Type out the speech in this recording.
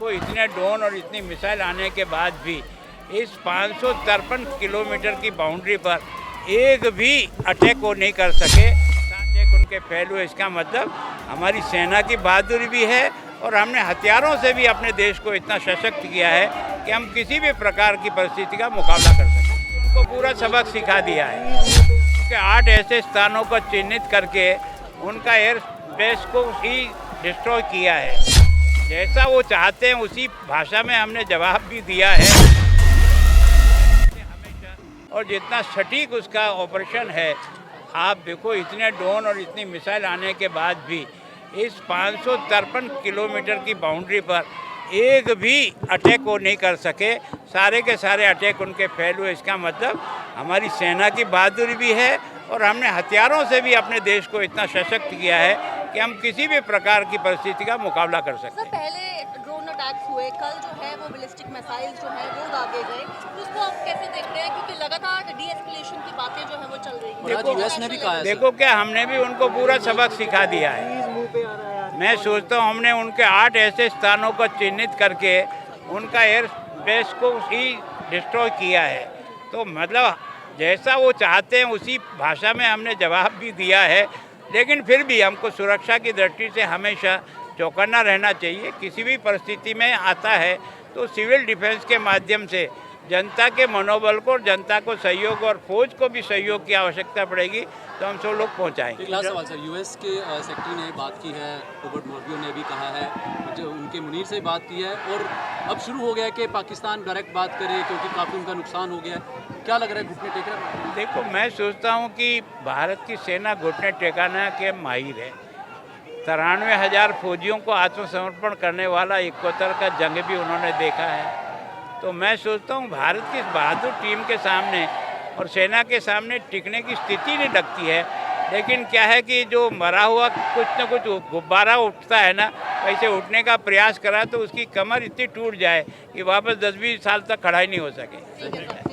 देखो इतने ड्रोन और इतनी मिसाइल आने के बाद भी इस 553 किलोमीटर की बाउंड्री पर एक भी अटैक वो नहीं कर सके। 7 एक उनके फेल हुए, इसका मतलब हमारी सेना की बहादुरी भी है और हमने हथियारों से भी अपने देश को इतना सशक्त किया है कि हम किसी भी प्रकार की परिस्थिति का मुकाबला कर सकें। उनको पूरा सबक सिखा दिया है। उनके 8 ऐसे स्थानों को चिन्हित करके उनका एयर बेस को ही डिस्ट्रॉय किया है। जैसा वो चाहते हैं उसी भाषा में हमने जवाब भी दिया है। और जितना सटीक उसका ऑपरेशन है, आप देखो इतने ड्रोन और इतनी मिसाइल आने के बाद भी इस 553 किलोमीटर की बाउंड्री पर एक भी अटैक वो नहीं कर सके। सारे के सारे अटैक उनके फेल हुए, इसका मतलब हमारी सेना की बहादुरी भी है और हमने हथियारों से भी अपने देश को इतना सशक्त किया है कि हम किसी भी प्रकार की परिस्थिति का मुकाबला कर सकते हैं। पहले ड्रोन अटैक्स हुए, कल जो है वो बैलिस्टिक मिसाइल जो है वो दागे गए, तो उसको आप कैसे देख रहे हैं? क्योंकि लगातार डी-एस्केलेशन की बातें जो है वो चल रही हैं। यूएस ने भी कहा है। देखो क्या हमने भी उनको पूरा सबक सिखा दिया है। मैं सोचता हूँ हमने उनके 8 ऐसे स्थानों को चिन्हित करके उनका एयर बेस को ही डिस्ट्रॉय किया है। तो मतलब जैसा वो चाहते हैं उसी भाषा में हमने जवाब भी दिया है। लेकिन फिर भी हमको सुरक्षा की दृष्टि से हमेशा चौकन्ना रहना चाहिए। किसी भी परिस्थिति में आता है तो सिविल डिफेंस के माध्यम से जनता के मनोबल को और जनता को सहयोग और फौज को भी सहयोग की आवश्यकता पड़ेगी, तो हम सब लोग पहुँचाएंगे। एक लास्ट सवाल सर, यूएस के सेक्रेटरी ने बात की है, रॉबर्ट मोर्बियो ने भी कहा है, जो उनके मुनीर से बात की है, और अब शुरू हो गया है कि पाकिस्तान डायरेक्ट बात करे क्योंकि काफ़ी उनका नुकसान हो गया है। क्या लग रहा है, घुटने टेक रहा है? देखो मैं सोचता हूँ कि भारत की सेना घुटने टेकाने के माहिर है। 93,000 फौजियों को आत्मसमर्पण करने वाला 71 का जंग भी उन्होंने देखा है। तो मैं सोचता हूँ भारत की इस बहादुर टीम के सामने और सेना के सामने टिकने की स्थिति नहीं लगती है। लेकिन क्या है कि जो मरा हुआ कुछ न कुछ गुब्बारा उठता है ना, वैसे उठने का प्रयास करा तो उसकी कमर इतनी टूट जाए कि वापस 10-20 साल तक खड़ा ही नहीं हो सके।